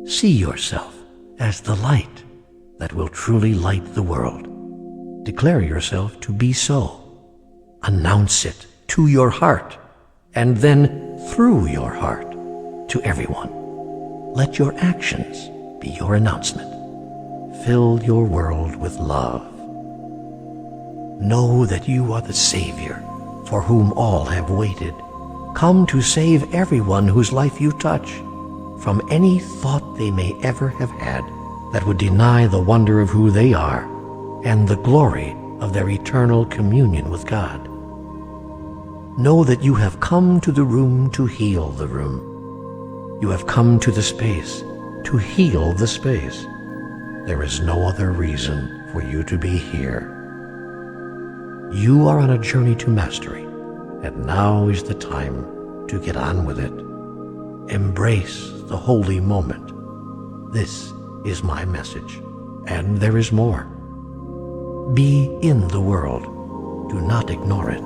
See yourself as the light that will truly light the world. Declare yourself to be so. Announce it to your heart, and then through your heart to everyone. Let your actions be your announcement. Fill your world with love. Know that you are the Savior for whom all have waited. Come to save everyone whose life you touch from any thought they may ever have had that would deny the wonder of who they are and the glory of their eternal communion with God. Know that you have come to the room to heal the room. You have come to the space to heal the space. There is no other reason for you to be here. You are on a journey to mastery, and now is the time to get on with it. Embrace the holy moment. This is my message, and there is more. Be in the world. Do not ignore it.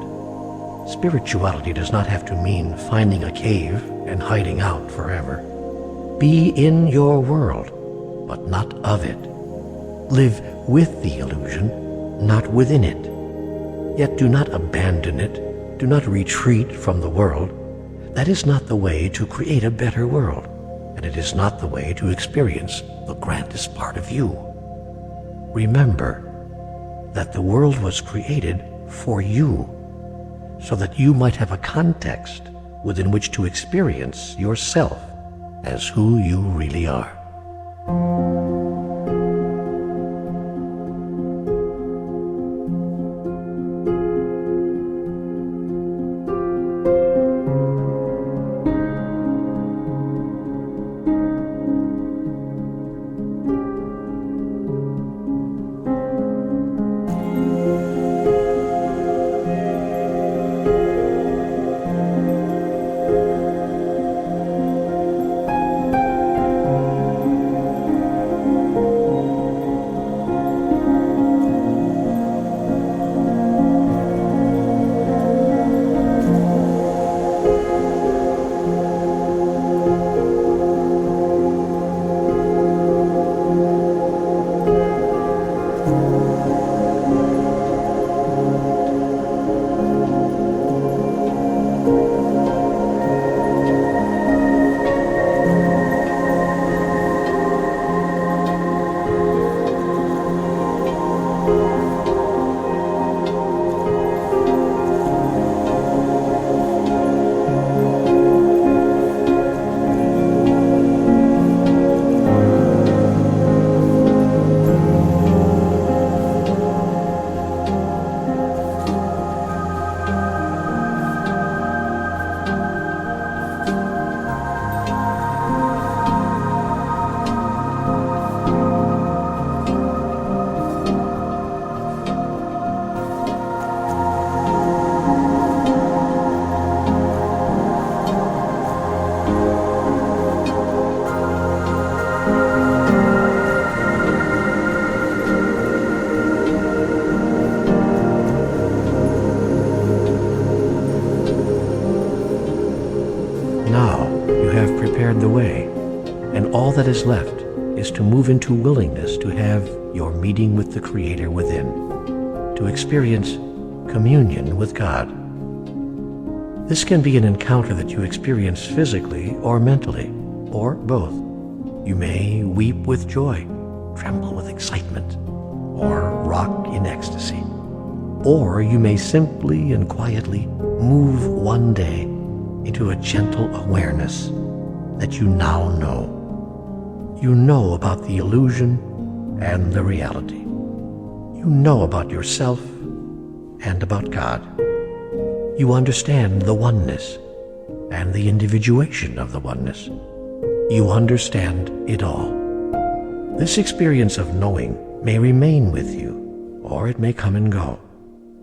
Spirituality does not have to mean finding a cave and hiding out forever. Be in your world, but not of it. Live with the illusion, not within it. Yet do not abandon it. Do not retreat from the world. That is not the way to create a better world, and it is not the way to experience the grandest part of you. Remember that the world was created for you, so that you might have a context within which to experience yourself as who you really are. The way, and all that is left is to move into willingness to have your meeting with the Creator within, to experience communion with God. This can be an encounter that you experience physically or mentally, or both. You may weep with joy, tremble with excitement, or rock in ecstasy. Or you may simply and quietly move one day into a gentle awareness that you now know. You know about the illusion and the reality. You know about yourself and about God. You understand the oneness and the individuation of the oneness. You understand it all. This experience of knowing may remain with you, or it may come and go.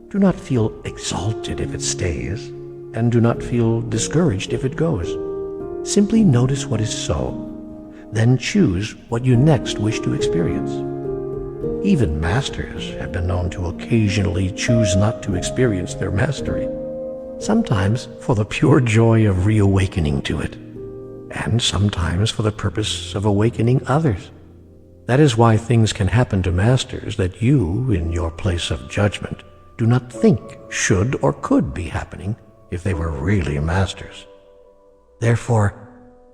Do not feel exalted if it stays, and do not feel discouraged if it goes. Simply notice what is so, then choose what you next wish to experience. Even masters have been known to occasionally choose not to experience their mastery, sometimes for the pure joy of reawakening to it. and sometimes for the purpose of awakening others. That is why things can happen to masters that you, in your place of judgment, do not think should or could be happening if they were really masters. Therefore,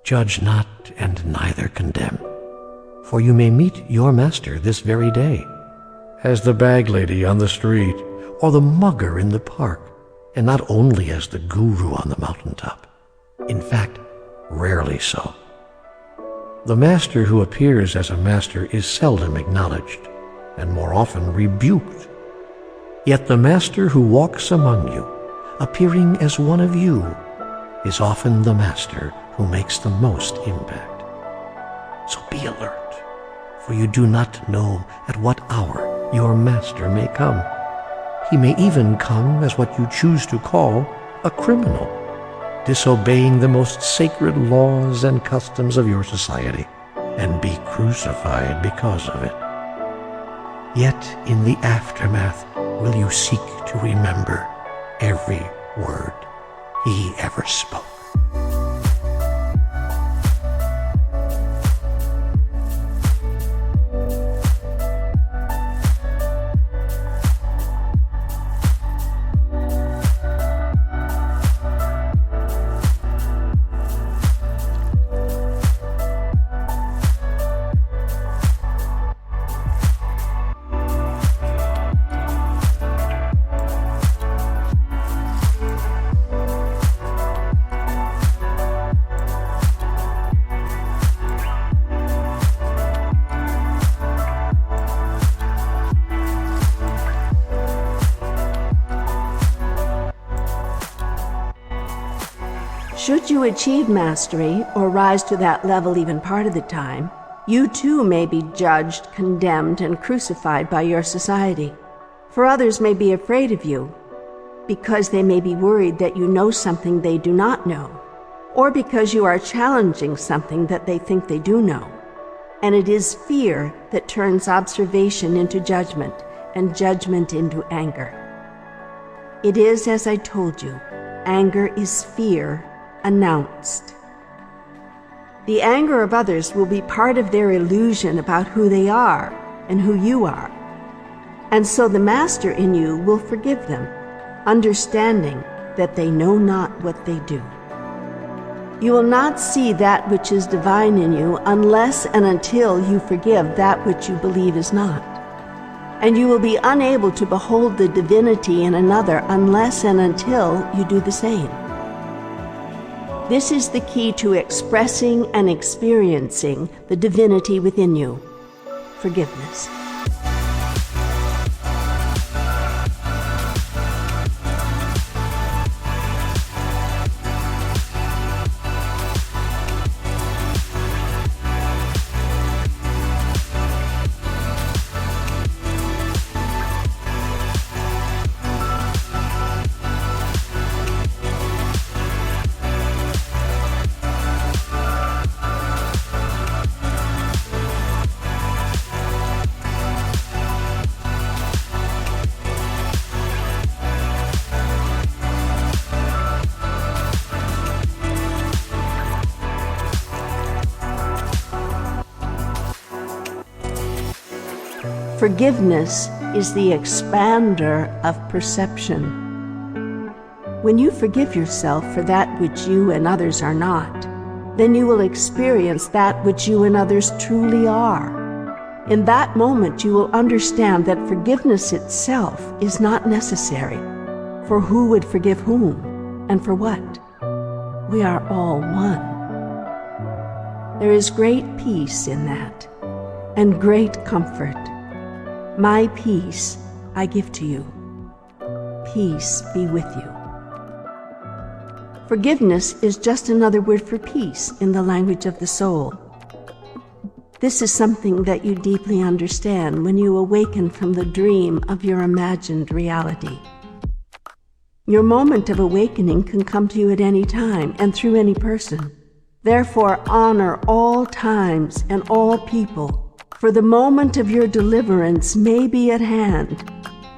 judge not and neither condemn, for you may meet your master this very day, as the bag lady on the street or the mugger in the park, and not only as the guru on the mountaintop. In fact, rarely so. The master who appears as a master is seldom acknowledged, and more often rebuked. Yet the master who walks among you, appearing as one of you, is often the master who makes the most impact. So be alert, for you do not know at what hour your master may come. He may even come as what you choose to call a criminal, disobeying the most sacred laws and customs of your society, and be crucified because of it. Yet in the aftermath will you seek to remember every word he ever spoke. Should you achieve mastery, or rise to that level even part of the time, you too may be judged, condemned, and crucified by your society. For others may be afraid of you, because they may be worried that you know something they do not know, or because you are challenging something that they think they do know. And it is fear that turns observation into judgment, and judgment into anger. It is as I told you, anger is fear announced. The anger of others will be part of their illusion about who they are and who you are. And so the master in you will forgive them, understanding that they know not what they do. You will not see that which is divine in you unless and until you forgive that which you believe is not. And you will be unable to behold the divinity in another unless and until you do the same. This is the key to expressing and experiencing the divinity within you: forgiveness. Forgiveness is the expander of perception. When you forgive yourself for that which you and others are not, then you will experience that which you and others truly are. In that moment you will understand that forgiveness itself is not necessary. For who would forgive whom, and for what? We are all one. There is great peace in that, and great comfort. My peace I give to you. Peace be with you. Forgiveness is just another word for peace in the language of the soul. This is something that you deeply understand when you awaken from the dream of your imagined reality. Your moment of awakening can come to you at any time and through any person. Therefore, honor all times and all people, for the moment of your deliverance may be at hand.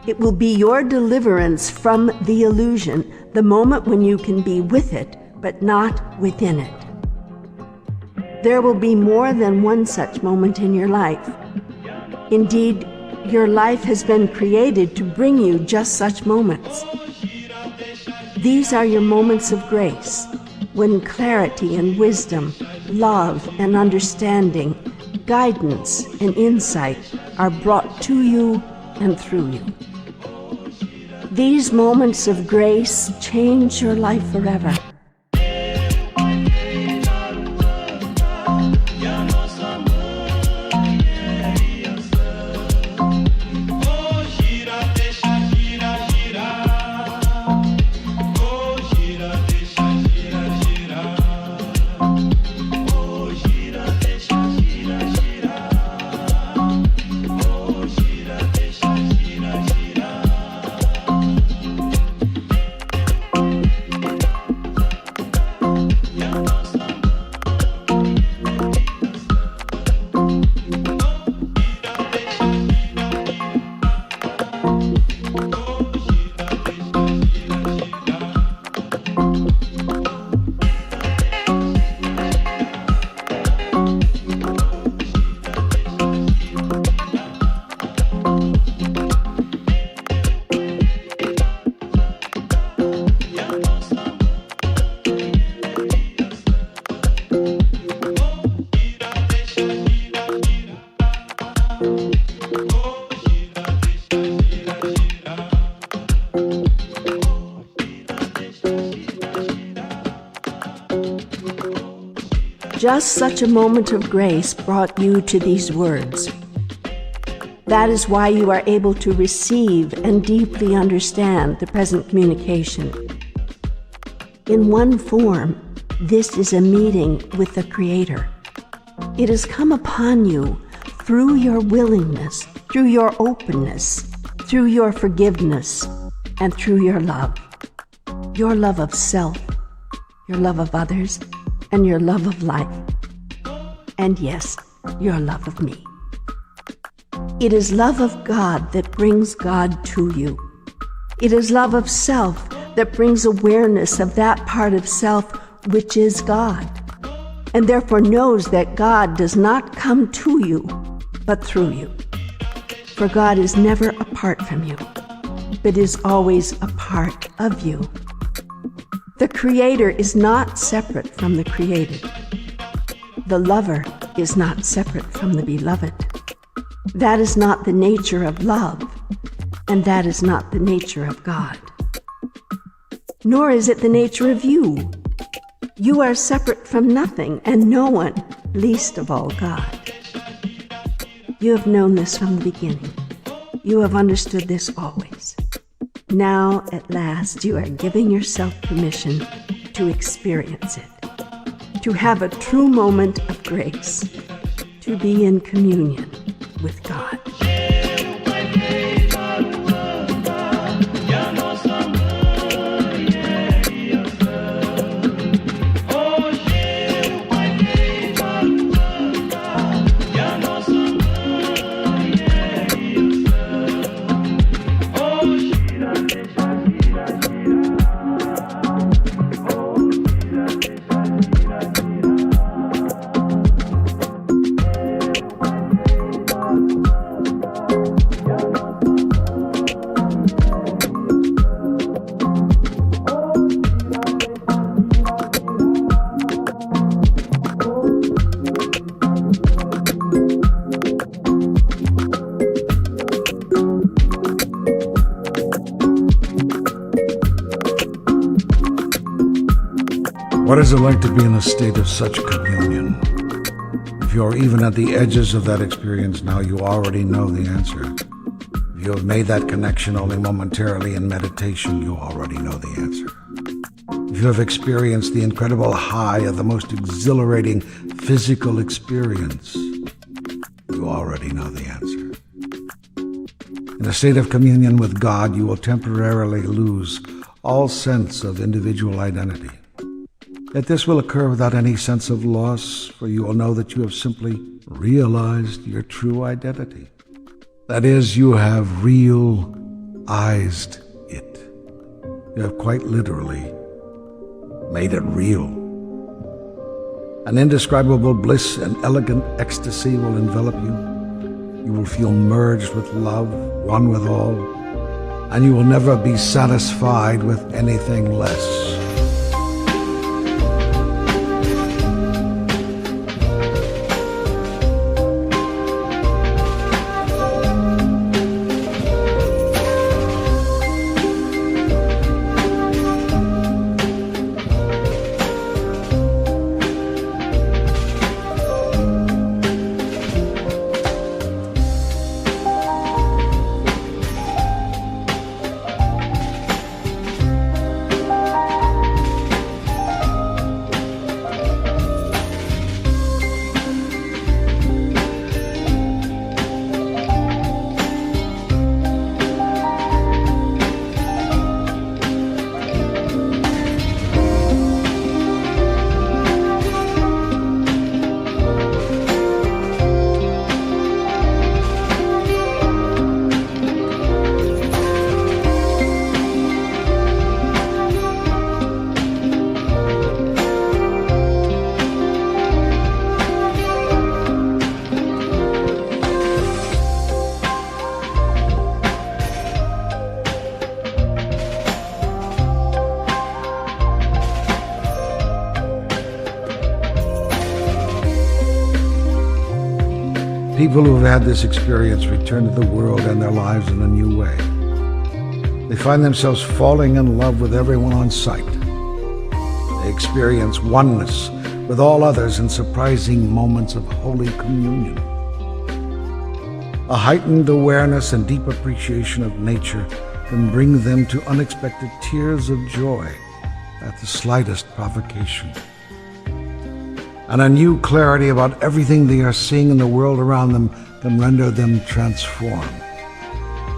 It will be your deliverance from the illusion, the moment when you can be with it, but not within it. There will be more than one such moment in your life. Indeed, your life has been created to bring you just such moments. These are your moments of grace, when clarity and wisdom, love and understanding, guidance and insight are brought to you and through you. These moments of grace change your life forever. Just such a moment of grace brought you to these words. That is why you are able to receive and deeply understand the present communication. In one form, this is a meeting with the Creator. It has come upon you through your willingness, through your openness, through your forgiveness, and through your love of self, your love of others, and your love of life. And yes, your love of me. It is love of God that brings God to you. It is love of self that brings awareness of that part of self which is God, and therefore knows that God does not come to you, but through you. For God is never apart from you, but is always a part of you. The Creator is not separate from the created. The lover is not separate from the beloved. That is not the nature of love, and that is not the nature of God. Nor is it the nature of you. You are separate from nothing and no one, least of all God. You have known this from the beginning. You have understood this always. Now, at last, you are giving yourself permission to experience it, to have a true moment of grace, to be in communion with God. What is it like to be in a state of such communion? If you're even at the edges of that experience now, you already know the answer. If you have made that connection only momentarily in meditation, you already know the answer. If you have experienced the incredible high of the most exhilarating physical experience, you already know the answer. In a state of communion with God, you will temporarily lose all sense of individual identity. Yet this will occur without any sense of loss, for you will know that you have simply realized your true identity. That is, you have realized it. You have quite literally made it real. An indescribable bliss and elegant ecstasy will envelop you. You will feel merged with love, one with all, and you will never be satisfied with anything less. People who have had this experience return to the world and their lives in a new way. They find themselves falling in love with everyone on sight. They experience oneness with all others in surprising moments of holy communion. A heightened awareness and deep appreciation of nature can bring them to unexpected tears of joy at the slightest provocation. And a new clarity about everything they are seeing in the world around them can render them transformed.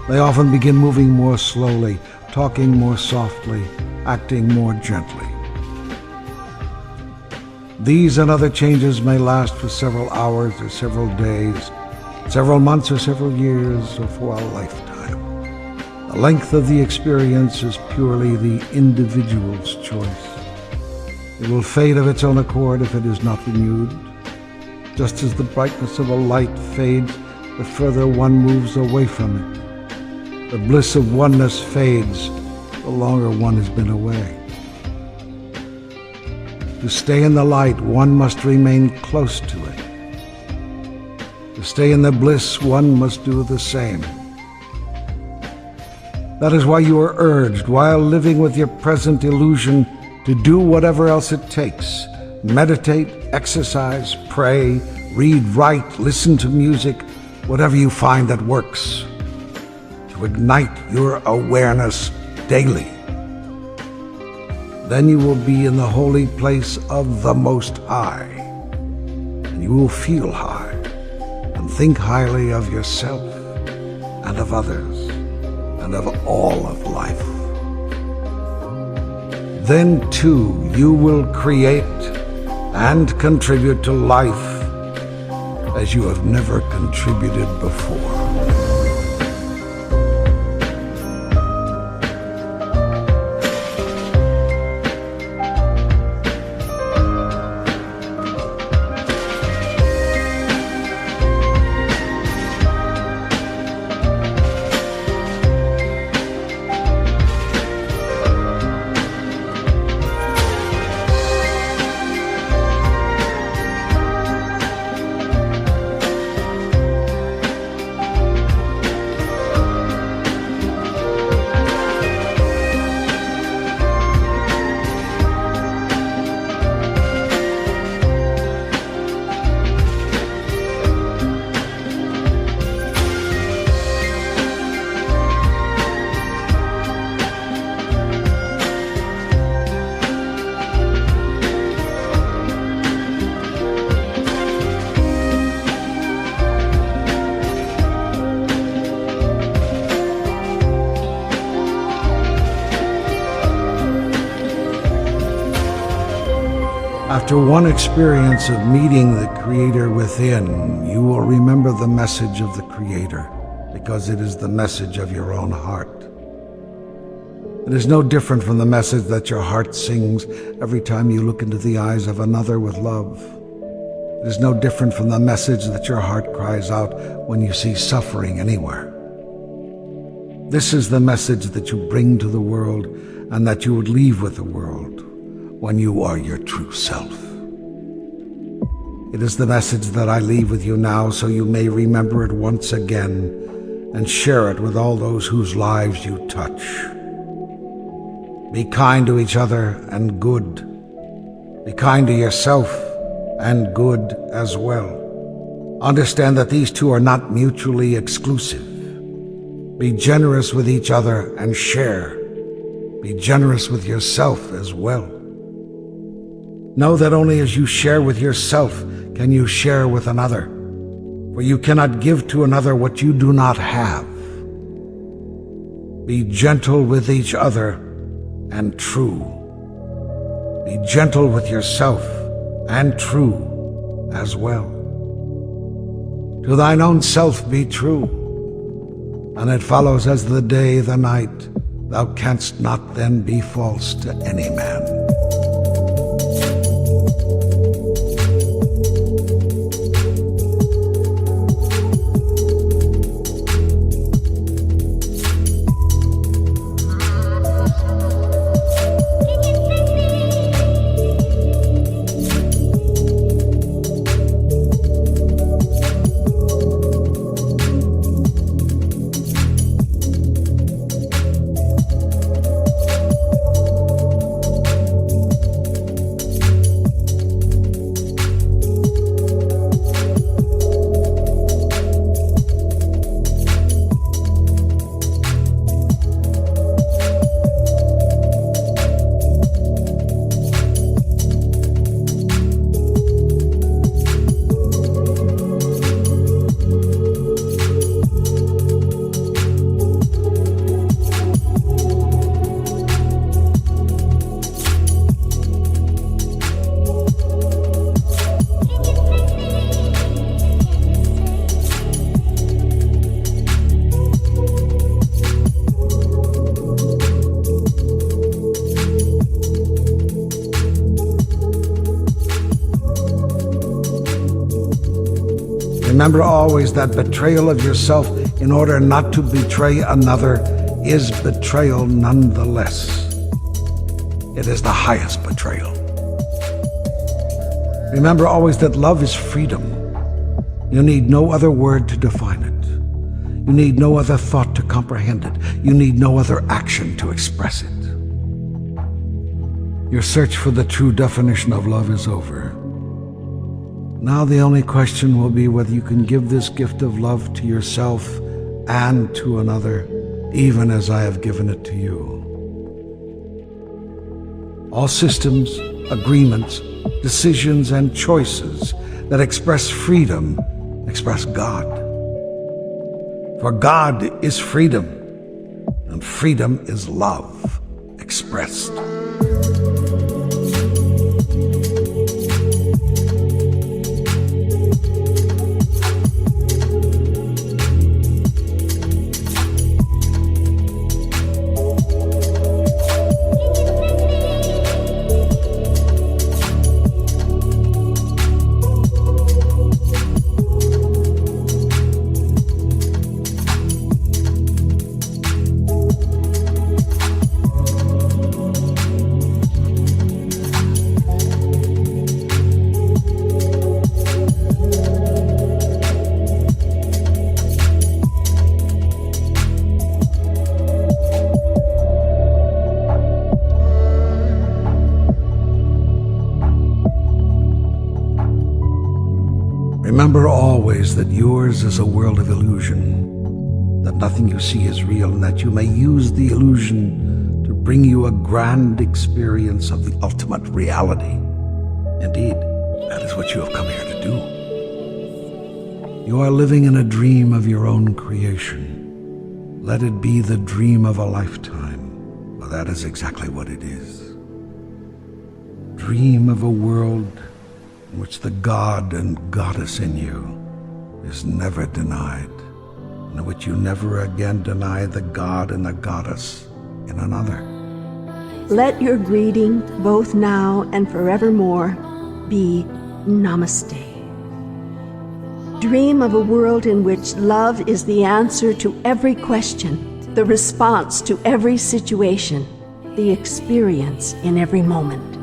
They often begin moving more slowly, talking more softly, acting more gently. These and other changes may last for several hours or several days, several months or several years, or for a lifetime. The length of the experience is purely the individual's choice. It will fade of its own accord if it is not renewed. Just as the brightness of a light fades the further one moves away from it. The bliss of oneness fades the longer one has been away. To stay in the light, one must remain close to it. To stay in the bliss, one must do the same. That is why you are urged, while living with your present illusion, to do whatever else it takes. Meditate, exercise, pray, read, write, listen to music, whatever you find that works. To ignite your awareness daily. Then you will be in the holy place of the Most High, and you will feel high and think highly of yourself and of others and of all of life. Then too you will create and contribute to life as you have never contributed before. After one experience of meeting the Creator within, you will remember the message of the Creator, because it is the message of your own heart. It is no different from the message that your heart sings every time you look into the eyes of another with love. It is no different from the message that your heart cries out when you see suffering anywhere. This is the message that you bring to the world and that you would leave with the world when you are your true self. It is the message that I leave with you now so you may remember it once again and share it with all those whose lives you touch. Be kind to each other and good. Be kind to yourself and good as well. Understand that these two are not mutually exclusive. Be generous with each other and share. Be generous with yourself as well. Know that only as you share with yourself can you share with another, for you cannot give to another what you do not have. Be gentle with each other and true. Be gentle with yourself and true as well. To thine own self be true, and it follows as the day the night, thou canst not then be false to any man. Remember always that betrayal of yourself in order not to betray another is betrayal nonetheless. It is the highest betrayal. Remember always that love is freedom. You need no other word to define it. You need no other thought to comprehend it. You need no other action to express it. Your search for the true definition of love is over. Now the only question will be whether you can give this gift of love to yourself and to another, even as I have given it to you. All systems, agreements, decisions, and choices that express freedom express God. For God is freedom, and freedom is love expressed. Remember always that yours is a world of illusion, that nothing you see is real, and that you may use the illusion to bring you a grand experience of the ultimate reality. Indeed, that is what you have come here to do. You are living in a dream of your own creation. Let it be the dream of a lifetime, for that is exactly what it is. Dream of a world in which the god and goddess in you is never denied, and in which you never again deny the god and the goddess in another. Let your greeting, both now and forevermore, be Namaste. Dream of a world in which love is the answer to every question, the response to every situation, the experience in every moment.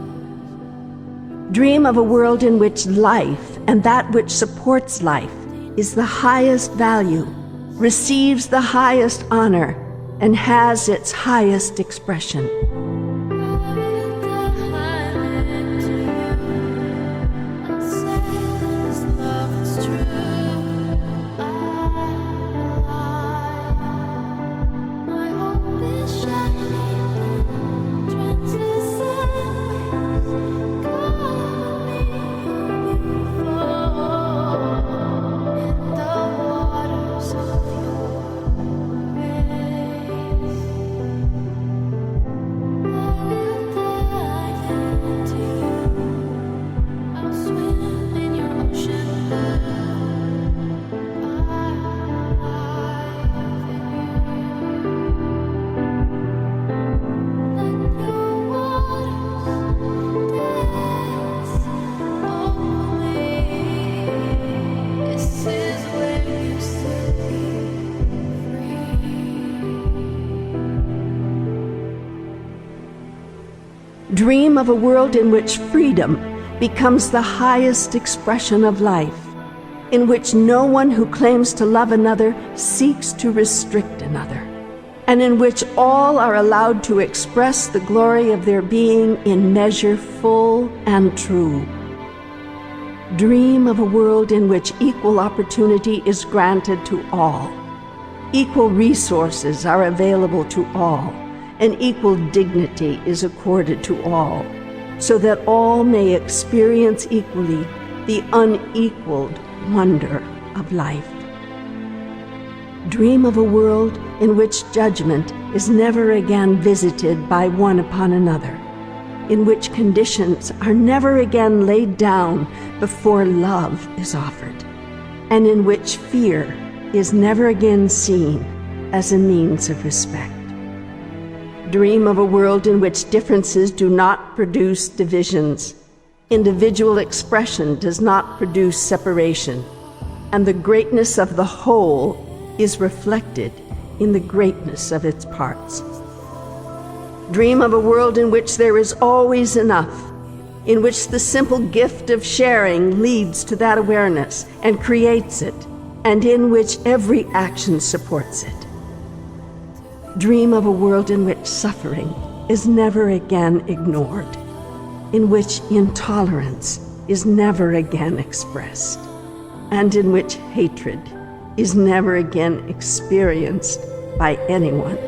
Dream of a world in which life and that which supports life is the highest value, receives the highest honor, and has its highest expression. Dream of a world in which freedom becomes the highest expression of life, in which no one who claims to love another seeks to restrict another, and in which all are allowed to express the glory of their being in measure full and true. Dream of a world in which equal opportunity is granted to all, equal resources are available to all, and equal dignity is accorded to all, so that all may experience equally the unequaled wonder of life. Dream of a world in which judgment is never again visited by one upon another, in which conditions are never again laid down before love is offered, and in which fear is never again seen as a means of respect. Dream of a world in which differences do not produce divisions, individual expression does not produce separation, and the greatness of the whole is reflected in the greatness of its parts. Dream of a world in which there is always enough, in which the simple gift of sharing leads to that awareness and creates it, and in which every action supports it. Dream of a world in which suffering is never again ignored, in which intolerance is never again expressed, and in which hatred is never again experienced by anyone.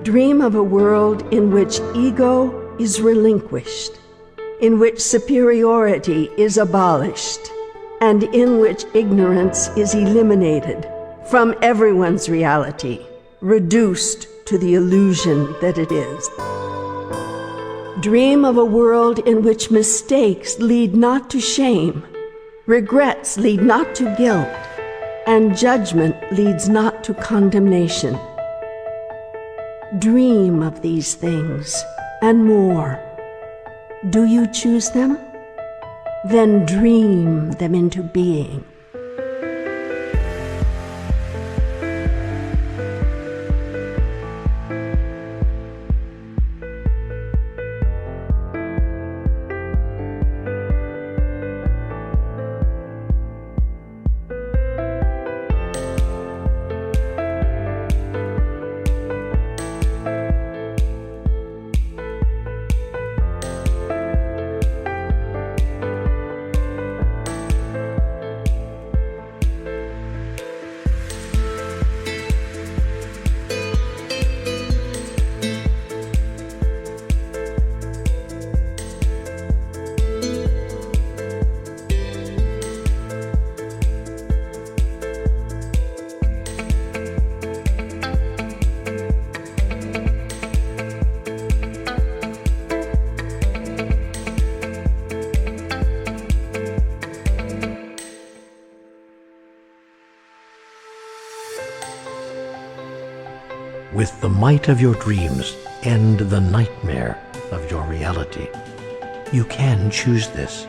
Dream of a world in which ego is relinquished, in which superiority is abolished, and in which ignorance is eliminated from everyone's reality, reduced to the illusion that it is. Dream of a world in which mistakes lead not to shame, regrets lead not to guilt, and judgment leads not to condemnation. Dream of these things and more. Do you choose them then dream them into being. With the might of your dreams, end the nightmare of your reality. You can choose this,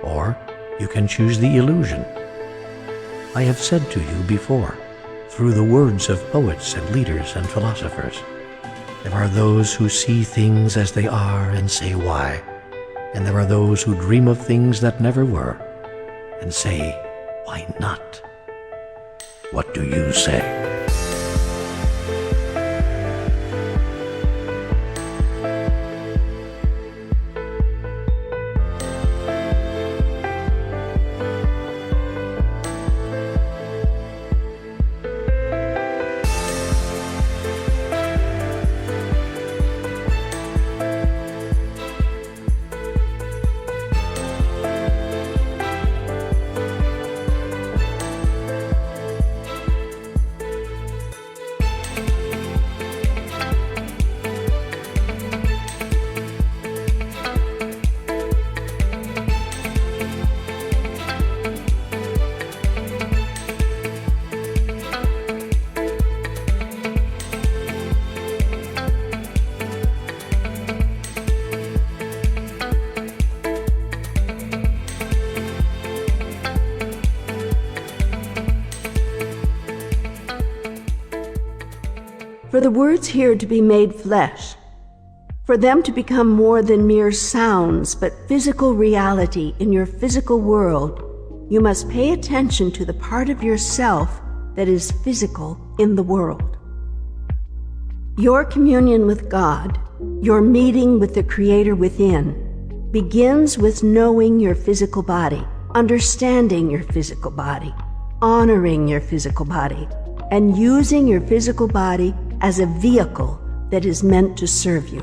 or you can choose the illusion. I have said to you before, through the words of poets and leaders and philosophers, there are those who see things as they are and say why, and there are those who dream of things that never were and say, why not? What do you say? For the words here to be made flesh, for them to become more than mere sounds but physical reality in your physical world, you must pay attention to the part of yourself that is physical in the world. Your communion with God, your meeting with the Creator within, begins with knowing your physical body, understanding your physical body, honoring your physical body, and using your physical body as a vehicle that is meant to serve you.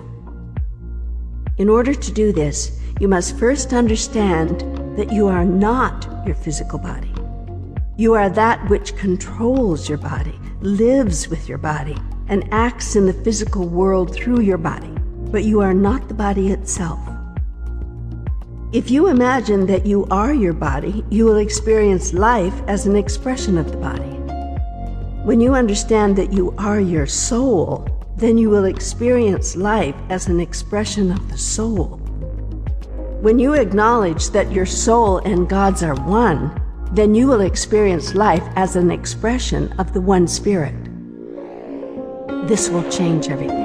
In order to do this, you must first understand that you are not your physical body. You are that which controls your body, lives with your body, and acts in the physical world through your body, but you are not the body itself. If you imagine that you are your body, you will experience life as an expression of the body. When you understand that you are your soul, then you will experience life as an expression of the soul. When you acknowledge that your soul and God's are one, then you will experience life as an expression of the one Spirit. This will change everything.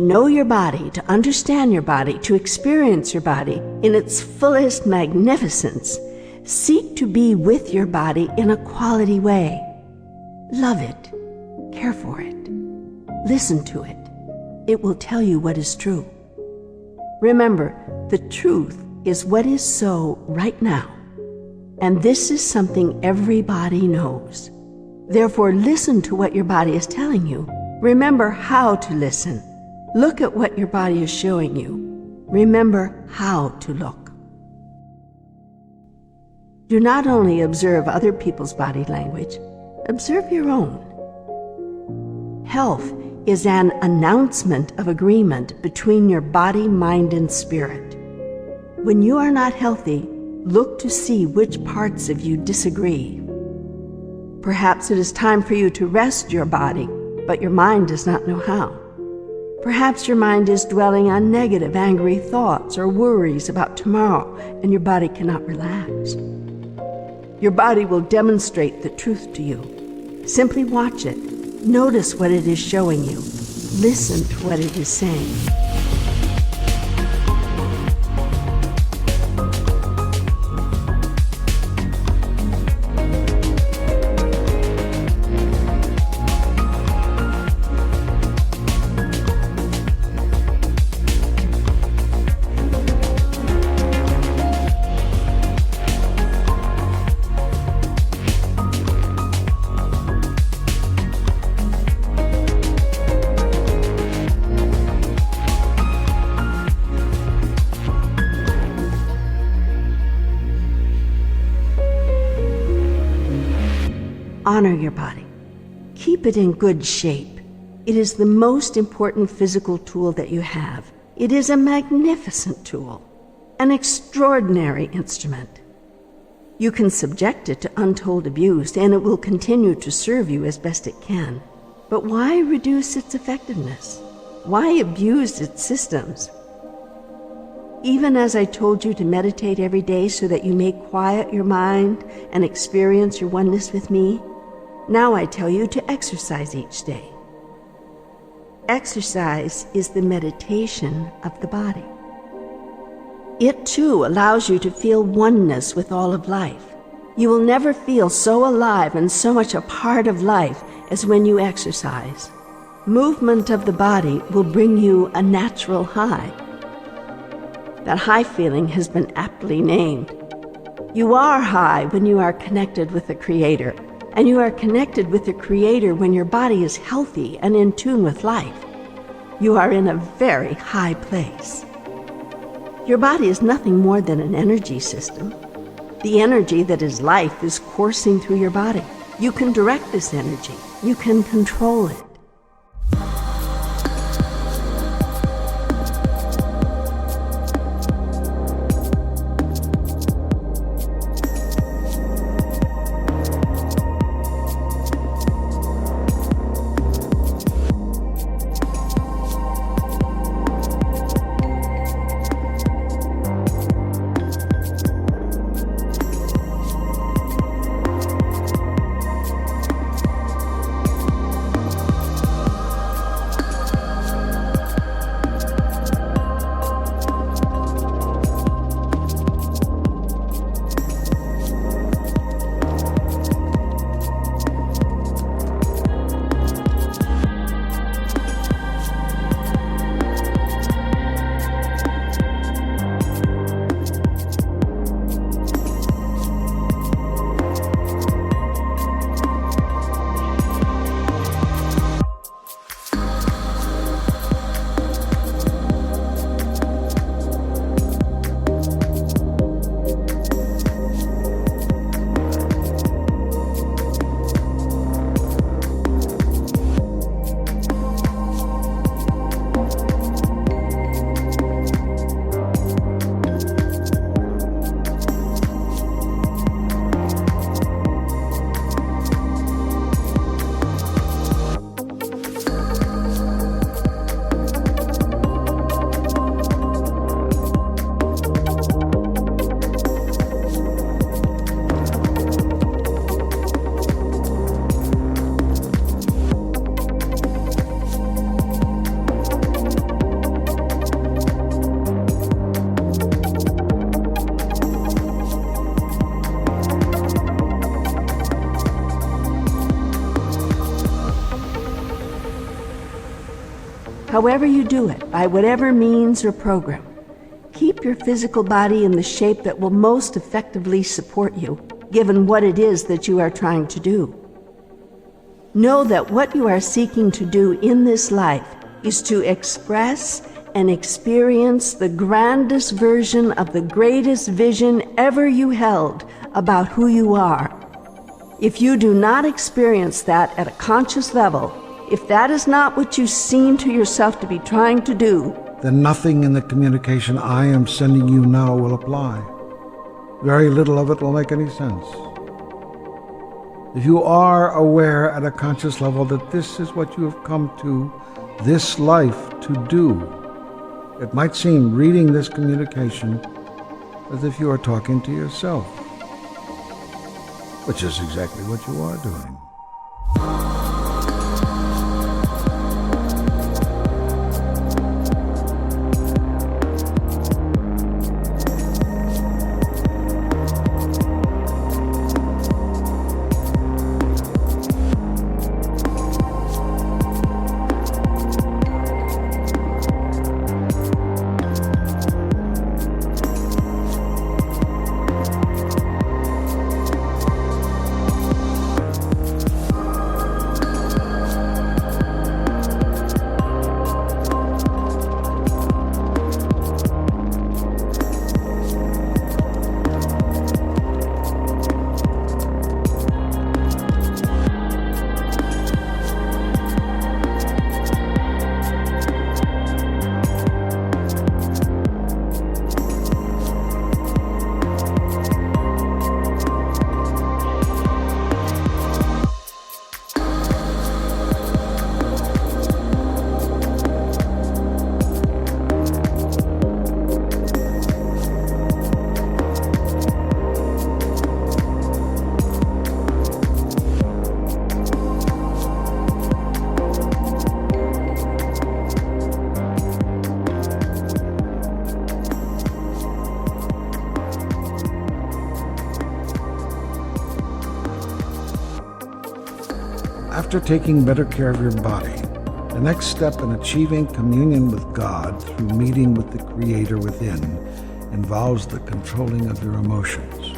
know your body, to understand your body, to experience your body in its fullest magnificence, seek to be with your body in a quality way. Love it. Care for it. Listen to it. It will tell you what is true. Remember, the truth is what is so right now. And this is something everybody knows. Therefore, listen to what your body is telling you. Remember how to listen. Look at what your body is showing you. Remember how to look. Do not only observe other people's body language, observe your own. Health is an announcement of agreement between your body, mind, and spirit. When you are not healthy, look to see which parts of you disagree. Perhaps it is time for you to rest your body, but your mind does not know how. Perhaps your mind is dwelling on negative, angry thoughts or worries about tomorrow, and your body cannot relax. Your body will demonstrate the truth to you. Simply watch it. Notice what it is showing you. Listen to what it is saying. Honor your body. Keep it in good shape. It is the most important physical tool that you have. It is a magnificent tool, an extraordinary instrument. You can subject it to untold abuse, and it will continue to serve you as best it can. But why reduce its effectiveness? Why abuse its systems? Even as I told you to meditate every day so that you may quiet your mind and experience your oneness with me, now I tell you to exercise each day. Exercise is the meditation of the body. It too allows you to feel oneness with all of life. You will never feel so alive and so much a part of life as when you exercise. Movement of the body will bring you a natural high. That high feeling has been aptly named. You are high when you are connected with the Creator. And you are connected with the Creator when your body is healthy and in tune with life. You are in a very high place. Your body is nothing more than an energy system. The energy that is life is coursing through your body. You can direct this energy. You can control it. however you do it, by whatever means or program. Keep your physical body in the shape that will most effectively support you, given what it is that you are trying to do. Know that what you are seeking to do in this life is to express and experience the grandest version of the greatest vision ever you held about who you are. If you do not experience that at a conscious level, if that is not what you seem to yourself to be trying to do, then nothing in the communication I am sending you now will apply. Very little of it will make any sense. If you are aware at a conscious level that this is what you have come to this life to do, it might seem, reading this communication, as if you are talking to yourself, which is exactly what you are doing. After taking better care of your body, the next step in achieving communion with God through meeting with the Creator within involves the controlling of your emotions.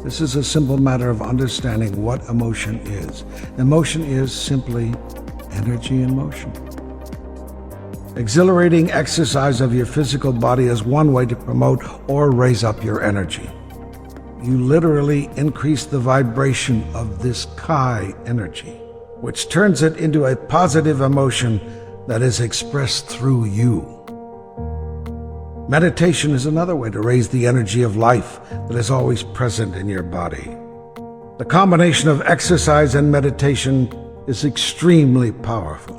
This is a simple matter of understanding what emotion is. Emotion is simply energy in motion. Exhilarating exercise of your physical body is one way to promote or raise up your energy. You literally increase the vibration of this Kai energy, which turns it into a positive emotion that is expressed through you. Meditation is another way to raise the energy of life that is always present in your body. The combination of exercise and meditation is extremely powerful.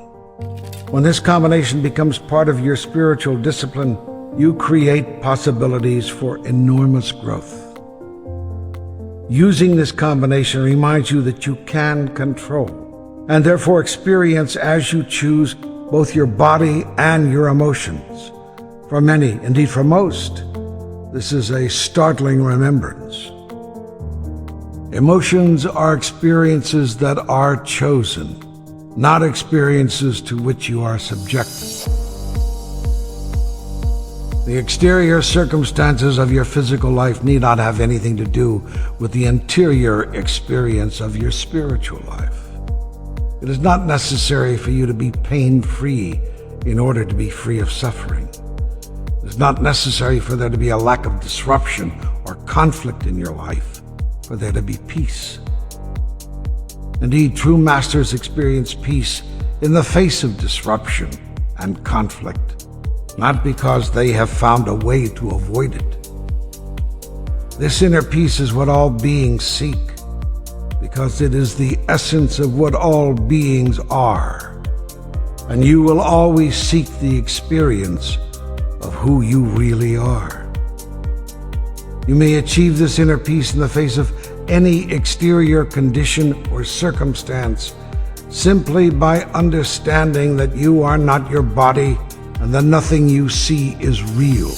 When this combination becomes part of your spiritual discipline, you create possibilities for enormous growth. Using this combination reminds you that you can control and therefore experience as you choose both your body and your emotions. For many, indeed for most, this is a startling remembrance. Emotions are experiences that are chosen, not experiences to which you are subjected. The exterior circumstances of your physical life need not have anything to do with the interior experience of your spiritual life. It is not necessary for you to be pain-free in order to be free of suffering. It is not necessary for there to be a lack of disruption or conflict in your life for there to be peace. Indeed, true masters experience peace in the face of disruption and conflict, not because they have found a way to avoid it. This inner peace is what all beings seek, because it is the essence of what all beings are, and you will always seek the experience of who you really are. You may achieve this inner peace in the face of any exterior condition or circumstance simply by understanding that you are not your body and that nothing you see is real.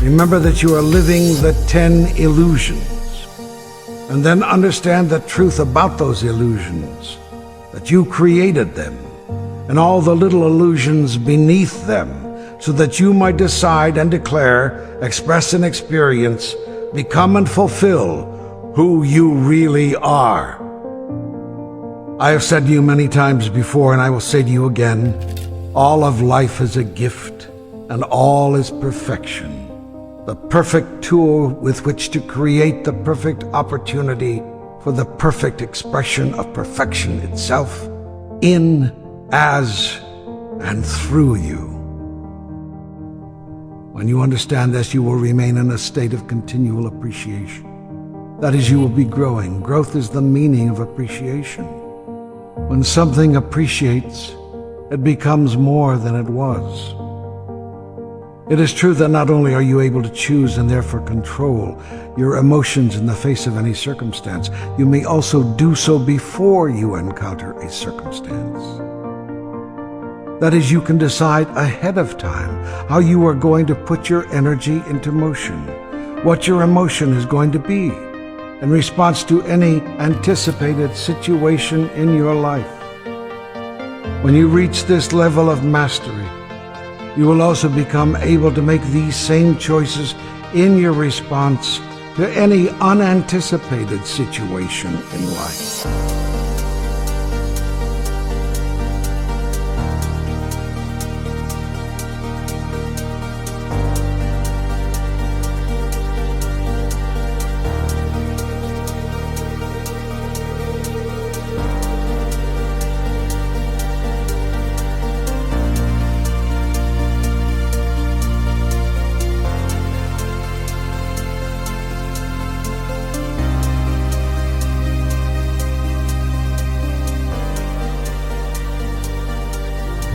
Remember that you are living the 10 illusions. And then understand the truth about those illusions, that you created them, and all the little illusions beneath them, so that you might decide and declare, express and experience, become and fulfill who you really are. I have said to you many times before, and I will say to you again, all of life is a gift, and all is perfection. The perfect tool with which to create the perfect opportunity for the perfect expression of perfection itself, in, as, and through you. When you understand this, you will remain in a state of continual appreciation. That is, you will be growing. Growth is the meaning of appreciation. When something appreciates, it becomes more than it was. It is true that not only are you able to choose and therefore control your emotions in the face of any circumstance, you may also do so before you encounter a circumstance. That is, you can decide ahead of time how you are going to put your energy into motion, what your emotion is going to be in response to any anticipated situation in your life. When you reach this level of mastery, you will also become able to make these same choices in your response to any unanticipated situation in life.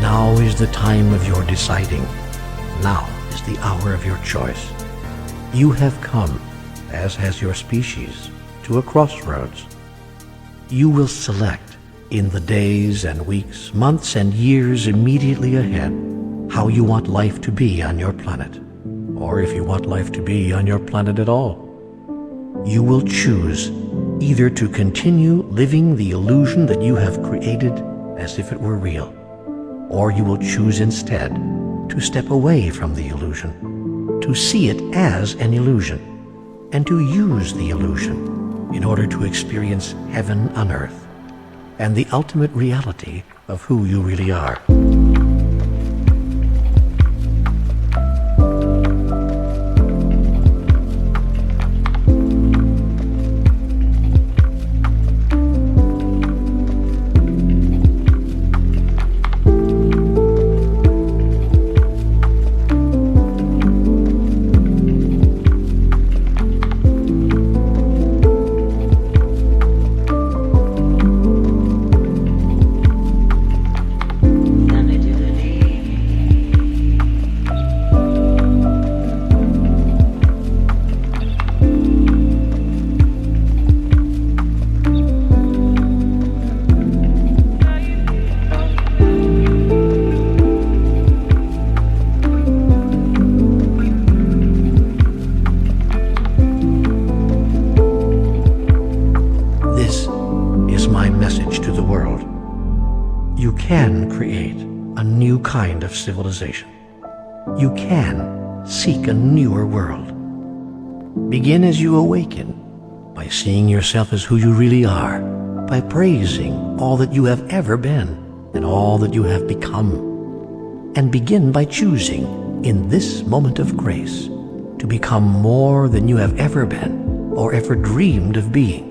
Now is the time of your deciding. Now is the hour of your choice. You have come, as has your species, to a crossroads. You will select, in the days and weeks, months and years immediately ahead, how you want life to be on your planet, or if you want life to be on your planet at all. You will choose either to continue living the illusion that you have created as if it were real, or you will choose instead to step away from the illusion, to see it as an illusion, and to use the illusion in order to experience heaven on earth and the ultimate reality of who you really are. Kind of civilization. You can seek a newer world. Begin as you awaken, by seeing yourself as who you really are, by praising all that you have ever been and all that you have become. And begin by choosing, in this moment of grace, to become more than you have ever been or ever dreamed of being,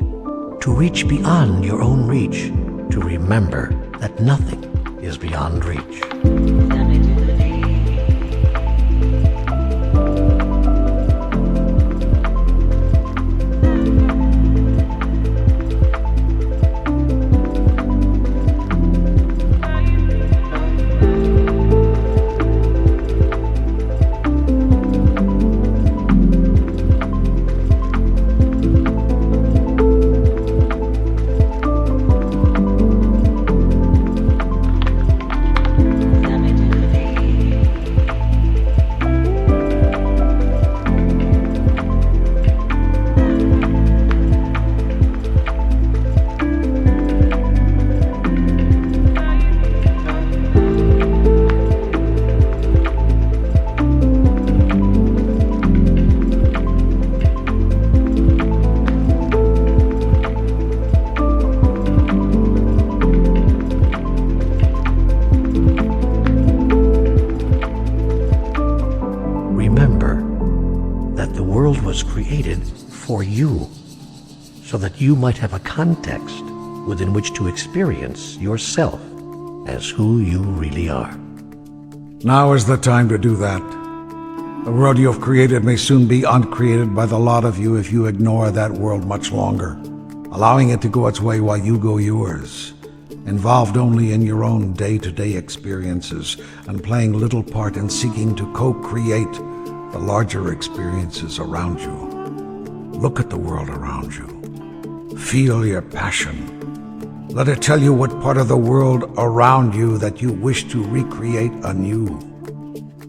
to reach beyond your own reach, to remember that nothing is beyond reach. world was created for you, so that you might have a context within which to experience yourself as who you really are. Now is the time to do that. The world you have created may soon be uncreated by the lot of you if you ignore that world much longer, allowing it to go its way while you go yours, involved only in your own day-to-day experiences and playing little part in seeking to co-create the larger experiences around you. Look at the world around you. Feel your passion. Let it tell you what part of the world around you that you wish to recreate anew.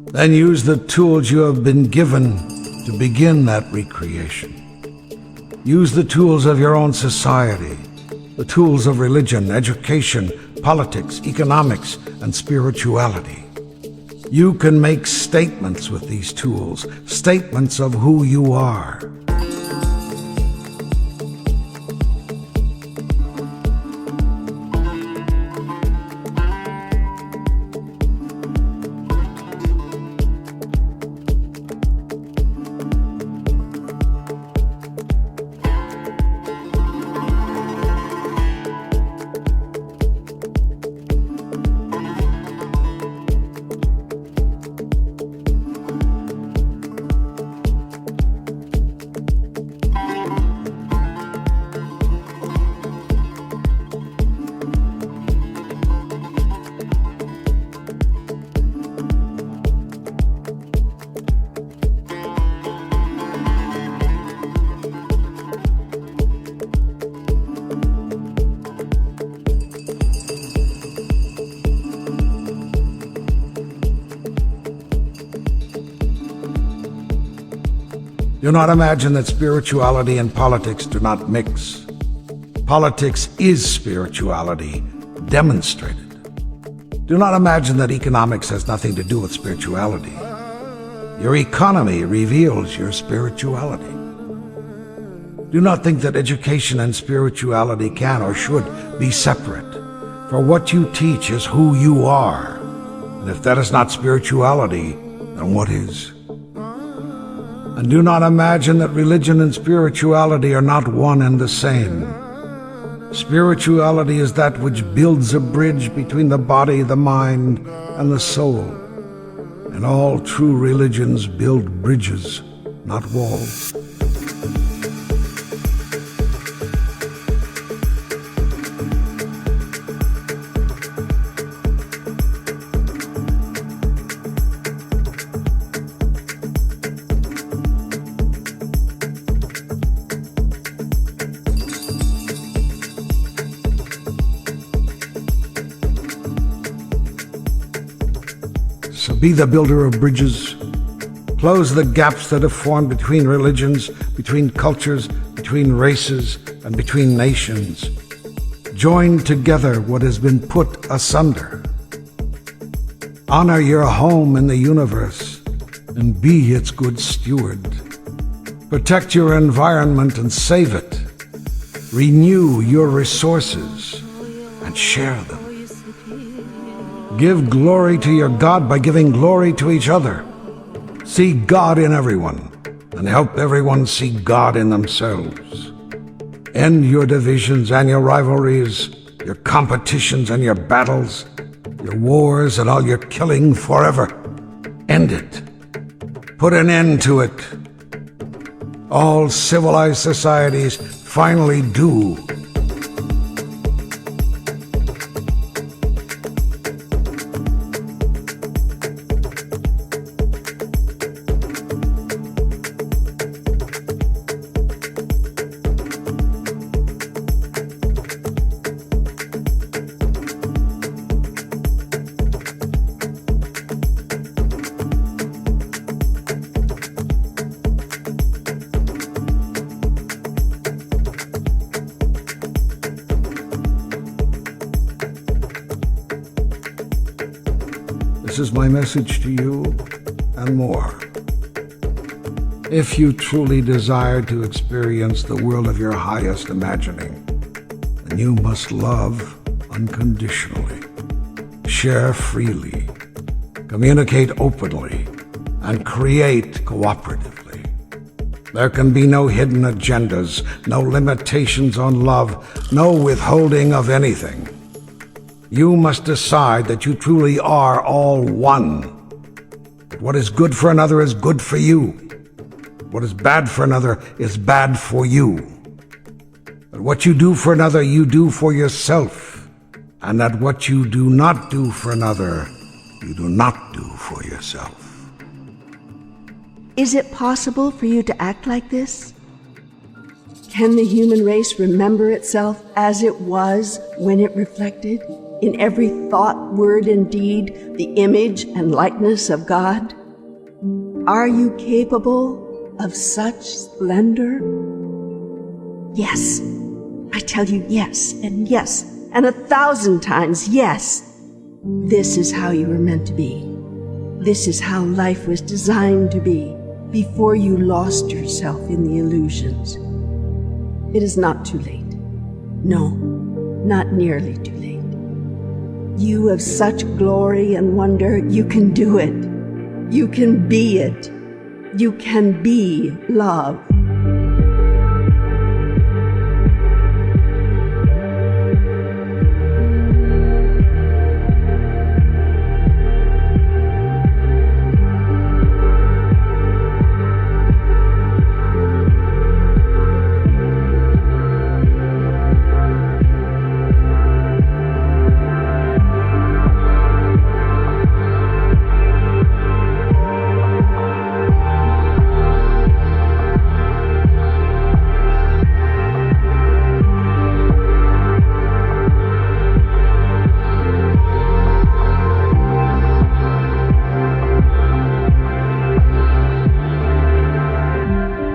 Then use the tools you have been given to begin that recreation. Use the tools of your own society, the tools of religion, education, politics, economics, and spirituality. You can make statements with these tools, statements of who you are. Do not imagine that spirituality and politics do not mix. Politics is spirituality, demonstrated. Do not imagine that economics has nothing to do with spirituality. Your economy reveals your spirituality. Do not think that education and spirituality can or should be separate, for what you teach is who you are. And if that is not spirituality, then what is? And do not imagine that religion and spirituality are not one and the same. Spirituality is that which builds a bridge between the body, the mind, and the soul. And all true religions build bridges, not walls. So be the builder of bridges. Close the gaps that have formed between religions, between cultures, between races, and between nations. Join together what has been put asunder. Honor your home in the universe and be its good steward. Protect your environment and save it. Renew your resources and share them. Give glory to your God by giving glory to each other. See God in everyone, and help everyone see God in themselves. End your divisions and your rivalries, your competitions and your battles, your wars and all your killing forever. End it. Put an end to it. All civilized societies finally do. This is my message to you and more. If you truly desire to experience the world of your highest imagining, then you must love unconditionally, share freely, communicate openly, and create cooperatively. There can be no hidden agendas, no limitations on love, no withholding of anything. You must decide that you truly are all one. That what is good for another is good for you. What is bad for another is bad for you. That what you do for another, you do for yourself. And that what you do not do for another, you do not do for yourself. Is it possible for you to act like this? Can the human race remember itself as it was when it reflected, in every thought, word, and deed, the image and likeness of God? Are you capable of such splendor? Yes. I tell you yes, and 1,000 times yes. This is how you were meant to be. This is how life was designed to be before you lost yourself in the illusions. It is not too late. No, not nearly too late. You have such glory and wonder, you can do it. You can be it. You can be love.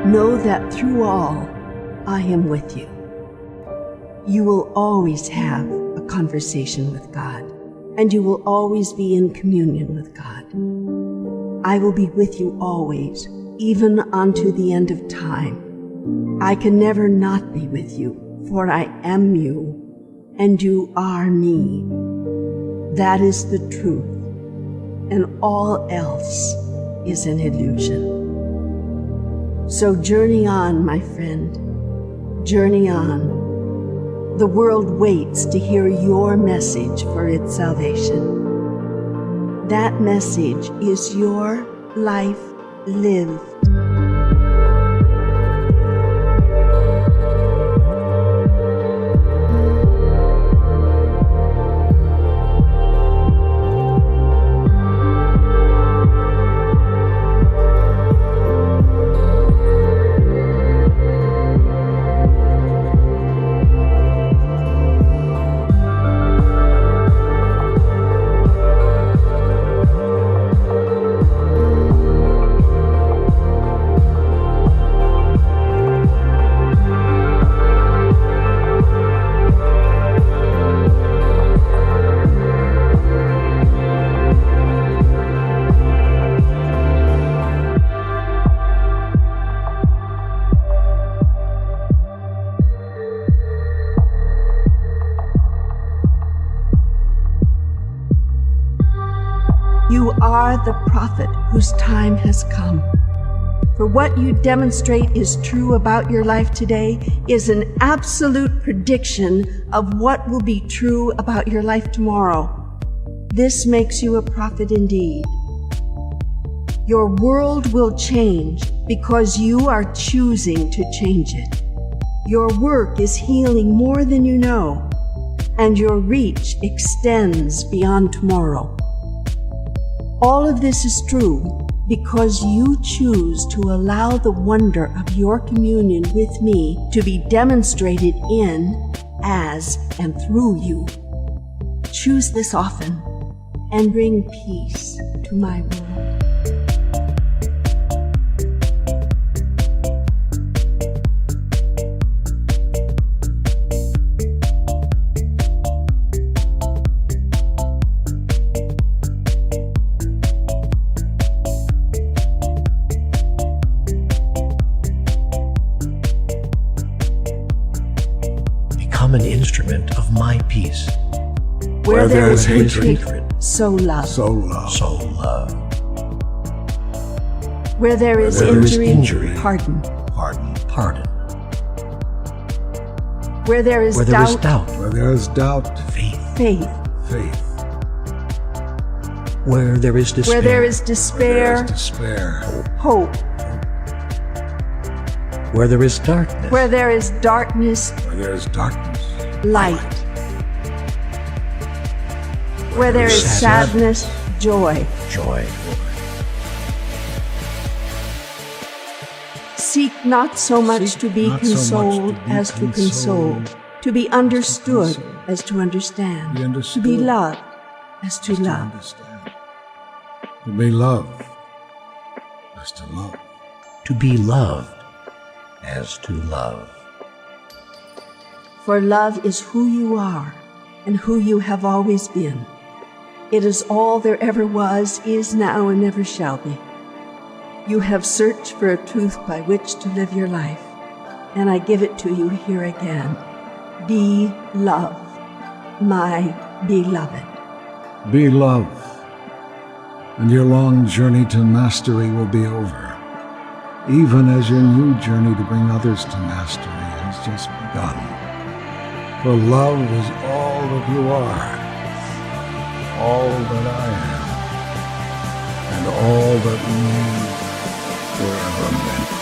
Know that through all, I am with you. You will always have a conversation with God, and you will always be in communion with God. I will be with you always, even unto the end of time. I can never not be with you, for I am you, and you are me. That is the truth, and all else is an illusion. So journey on, my friend, journey on. The world waits to hear your message for its salvation. That message is your life lived. You are the prophet whose time has come. For what you demonstrate is true about your life today is an absolute prediction of what will be true about your life tomorrow. This makes you a prophet indeed. Your world will change because you are choosing to change it. Your work is healing more than you know, and your reach extends beyond tomorrow. All of this is true because you choose to allow the wonder of your communion with me to be demonstrated in, as, and through you. Choose this often and bring peace to my world. An instrument of my peace. Where there is hatred, sow love. Sow love. Sow love. Where there is injury, pardon. pardon. Where there is Where there is doubt, doubt, Where there is doubt, faith. faith. faith. Where there is despair, Where there is There despair, is despair, hope. where there is darkness, Where there is darkness, where there is darkness, light. Where there is sadness, joy. joy. Seek not so much Seek to be not so much consoled to be as to console, consoled, to be understood as to understand, be understood to be loved as to to love. understand. To be loved as to love. To be loved as to love. For love is who you are and who you have always been. It is all there ever was, is now, and never shall be. You have searched for a truth by which to live your life, and I give it to you here again. Be love, my beloved. Be love, and your long journey to mastery will be over, even as your new journey to bring others to mastery has just begun. For love is all that you are, all that I am, and all that we were ever meant